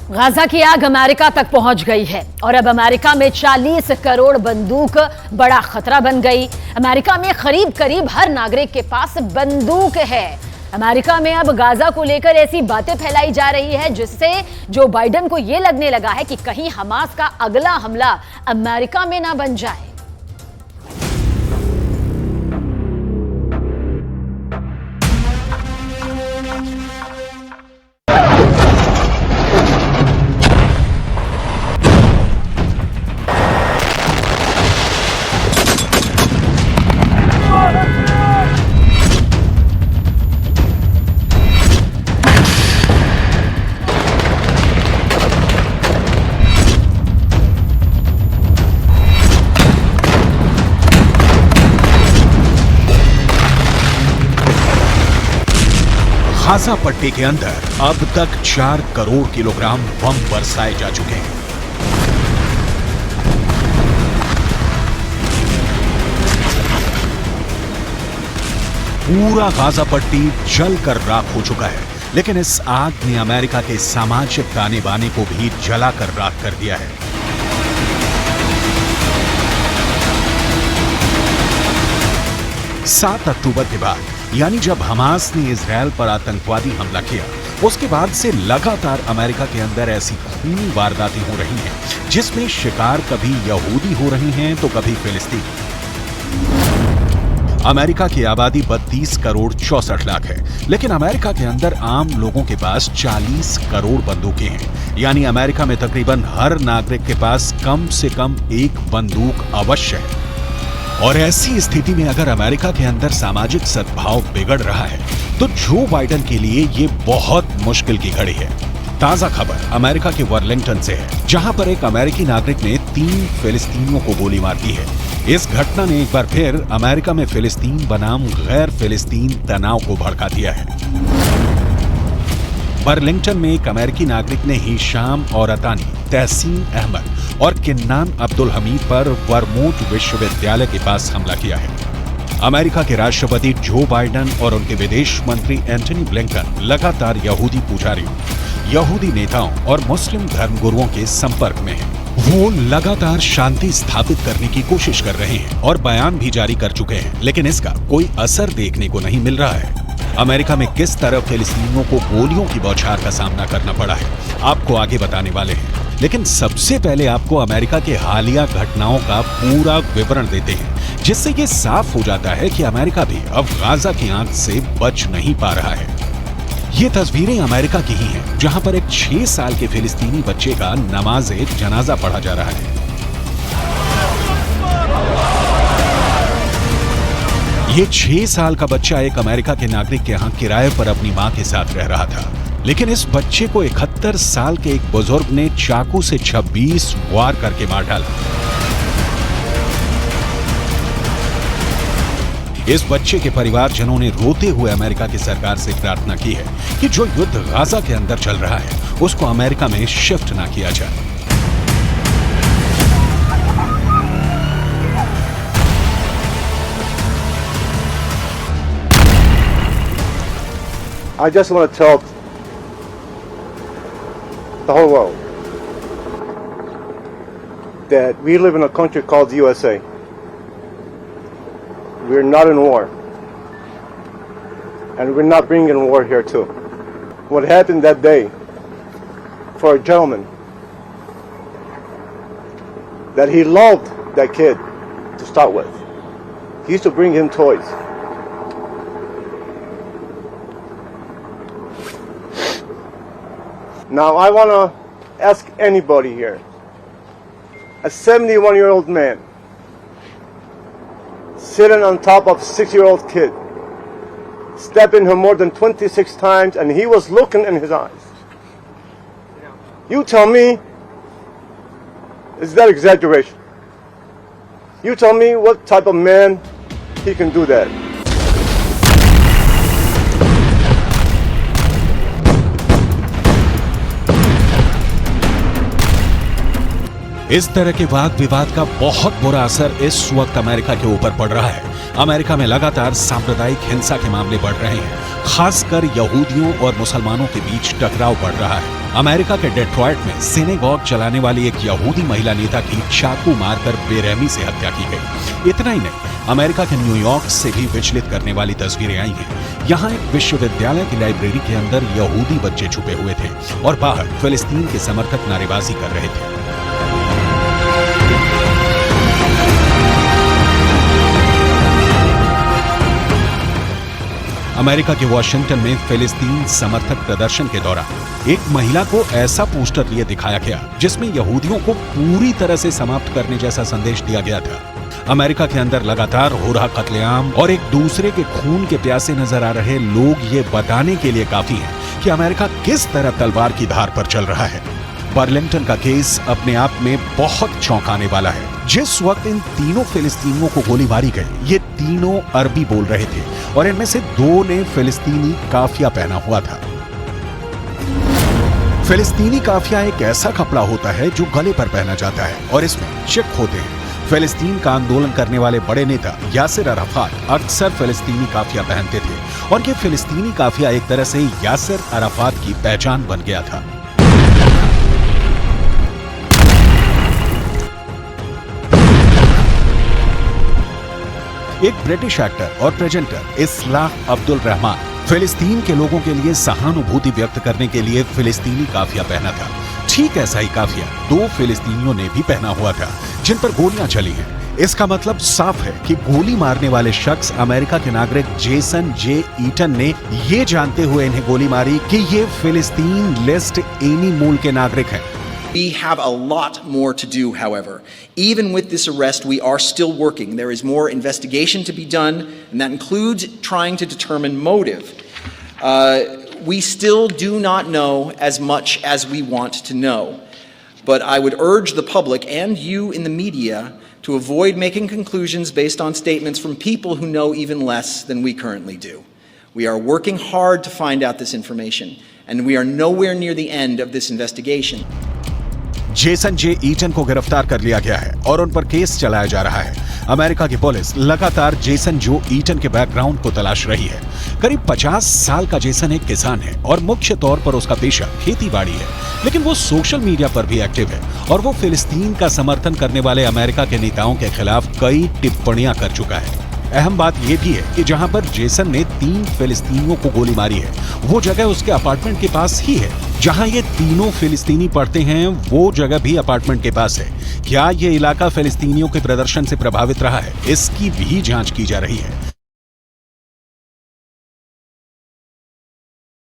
Gaza की आग America तक पहुंच गई है और अब अमेरिका में 40 करोड़ बंदूक बड़ा खतरा बन गई। अमेरिका में करीब करीब हर नागरिक के पास बंदूक है। अमेरिका में अब गाजा को लेकर ऐसी बातें फैलाई जा रही है जिससे जो बाइडेन को यह लगने लगा है कि कहीं हमास का अगला हमला अमेरिका में ना बन जाए। गाजा पट्टी के अंदर अब तक 4 करोड़ किलोग्राम बम बरसाए जा चुके हैं। पूरा गाजा पट्टी जलकर राख हो चुका है, लेकिन इस आग ने अमेरिका के सामाजिक ताने बाने को भी जलाकर राख कर दिया है। सात अक्टूबर के बाद, यानी जब हमास ने इजरायल पर आतंकवादी हमला किया, उसके बाद से लगातार अमेरिका के अंदर ऐसी खूनी वारदातें हो रही हैं जिसमें शिकार कभी यहूदी हो रही हैं तो कभी फिलिस्तीनी। अमेरिका की आबादी 32 करोड़ 64 लाख है, लेकिन अमेरिका के अंदर आम लोगों के पास 40 करोड़ बंदूकें हैं। यानी अमेरिका में तकरीबन हर नागरिक के पास कम से कम एक बंदूक अवश्य है। और ऐसी स्थिति में अगर अमेरिका के अंदर सामाजिक सद्भाव बिगड़ रहा है तो जो बाइडेन के लिए ये बहुत मुश्किल की घड़ी है। ताजा खबर अमेरिका के वर्लिंगटन से है, जहां पर एक अमेरिकी नागरिक ने 3 फिलिस्तीनियों को गोली मार दी है। इस घटना ने एक बार फिर अमेरिका में फिलिस्तीन बनाम गैर फिलिस्तीन तनाव को भड़का दिया है। बर्लिंगटन में एक अमेरिकी नागरिक ने हिशाम और अतानी, तहसीन अहमद और किन्नान अब्दुल हमीद पर वर्मोंट विश्वविद्यालय के पास हमला किया है। अमेरिका के राष्ट्रपति जो बाइडेन और उनके विदेश मंत्री एंटनी ब्लिंकन लगातार यहूदी पुजारियों, यहूदी नेताओं और मुस्लिम धर्मगुरुओं के संपर्क में हैं। वो लगातार शांति स्थापित करने की कोशिश कर रहे हैं और बयान भी जारी कर चुके हैं, लेकिन इसका कोई असर देखने को नहीं मिल रहा है। अमेरिका में किस तरह फिलिस्तीनियों को गोलियों की बौछार का सामना करना पड़ा है, आपको आगे बताने वाले हैं। लेकिन सबसे पहले आपको अमेरिका के हालिया घटनाओं का पूरा विवरण देते हैं, जिससे ये साफ हो जाता है कि अमेरिका भी अब गाजा की आंच से बच नहीं पा रहा है। ये तस्वीरें अमेरिका की ही हैं, जहां पर एक 6 साल के फिलिस्तीनी बच्चे का नमाज़े जनाजा पढ़ा जा रहा है। ये 6 साल का बच्चा एक अमेरिका के नागरिक के यहाँ किराए पर अपनी मां के साथ रह रहा था, लेकिन इस बच्चे को 71 साल के एक बुजुर्ग ने चाकू से 26 वार करके मार डाला। इस बच्चे के परिवारजनों ने रोते हुए अमेरिका की सरकार से प्रार्थना की है कि जो युद्ध गाजा के अंदर चल रहा है उसको अमेरिका में शिफ्ट ना किया जाए। I just want to tell the whole world that we live in a country called the USA. We're not in war, and we're not bringing war here too. What happened that day for a gentleman that he loved that kid to start with. He used to bring him toys. Now I want to ask anybody here, a 71-year-old man sitting on top of a 6-year-old kid, stepping him more than 26 times, and he was looking in his eyes. You tell me, is that exaggeration? You tell me what type of man he can do that. इस तरह के वाद विवाद का बहुत बुरा असर इस वक्त अमेरिका के ऊपर पड़ रहा है। अमेरिका में लगातार सांप्रदायिक हिंसा के मामले बढ़ रहे हैं, खासकर यहूदियों और मुसलमानों के बीच टकराव बढ़ रहा है। अमेरिका के डेट्रॉयट में सिनेगॉग चलाने वाली एक यहूदी महिला नेता की चाकू मारकर बेरहमी से हत्या की गई। इतना ही नहीं, अमेरिका के न्यूयॉर्क से भी विचलित करने वाली तस्वीरें आई हैं। यहाँ एक विश्वविद्यालय की लाइब्रेरी के अंदर यहूदी बच्चे छुपे हुए थे और बाहर फिलिस्तीन के समर्थक नारेबाजी कर रहे थे। अमेरिका के वॉशिंगटन में फिलिस्तीन समर्थक प्रदर्शन के दौरान एक महिला को ऐसा पोस्टर लिए दिखाया गया जिसमें यहूदियों को पूरी तरह से समाप्त करने जैसा संदेश दिया गया था। अमेरिका के अंदर लगातार हो रहा कत्लेआम और एक दूसरे के खून के प्यासे नजर आ रहे लोग ये बताने के लिए काफी हैं कि अमेरिका किस तरह तलवार की धार पर चल रहा है। बर्लिंगटन का केस अपने आप में बहुत चौंकाने वाला है। जिस वक्त इन तीनों फिलिस्तीनियों को गोली मारी गई, ये तीनों अरबी बोल रहे थे और इनमें से 2 ने फिलिस्तीनी काफिया पहना हुआ था। फिलिस्तीनी काफिया एक ऐसा कपड़ा होता है जो गले पर पहना जाता है और इसमें चिक होते हैं। फिलिस्तीन का आंदोलन करने वाले बड़े नेता यासिर अराफात अक्सर फिलिस्तीनी काफिया पहनते थे और ये फिलिस्तीनी काफिया एक तरह से यासिर अराफात की पहचान बन गया था। एक ब्रिटिश एक्टर और प्रेजेंटर इस्लाह अब्दुल रहमान फिलिस्तीन के लोगों के लिए सहानुभूति व्यक्त करने के लिए फिलिस्तीनी काफिया पहना था। ठीक ऐसा ही काफिया 2 फिलिस्तीनियों ने भी पहना हुआ था जिन पर गोलियां चली हैं। इसका मतलब साफ है कि गोली मारने वाले शख्स अमेरिका के नागरिक जेसन जे ईटन ने ये जानते हुए इन्हें गोली मारी कि ये फिलिस्तीन लिस्ट एनी मूल के नागरिक हैं। We have a lot more to do, however. Even with this arrest, we are still working. There is more investigation to be done, and that includes trying to determine motive. We still do not know as much as we want to know. But I would urge the public and you in the media to avoid making conclusions based on statements from people who know even less than we currently do. We are working hard to find out this information, and we are nowhere near the end of this investigation. Jason J Eaton को गिरफ्तार कर लिया गया है और उन पर case चलाया जा रहा है। अमेरिका की पुलिस लगातार जेसन जो ईटन के बैकग्राउंड को तलाश रही है। करीब 50 साल का जेसन एक किसान है और मुख्य तौर पर उसका पेशा खेती-बाड़ी है, लेकिन वो सोशल मीडिया पर भी एक्टिव है और वो फिलिस्तीन का समर्थन करने वाले अमेरिका के नेताओं के खिलाफ कई टिप्पणियां कर चुका है। अहम बात यह भी है कि जहां पर जेसन ने 3 फिलिस्तीनियों को गोली मारी है, वो जगह उसके अपार्टमेंट के पास ही है। जहां ये तीनों फिलिस्तीनी पढ़ते हैं, वो जगह भी अपार्टमेंट के पास है। क्या ये इलाका फिलिस्तीनियों के प्रदर्शन से प्रभावित रहा है? इसकी भी जांच की जा रही है।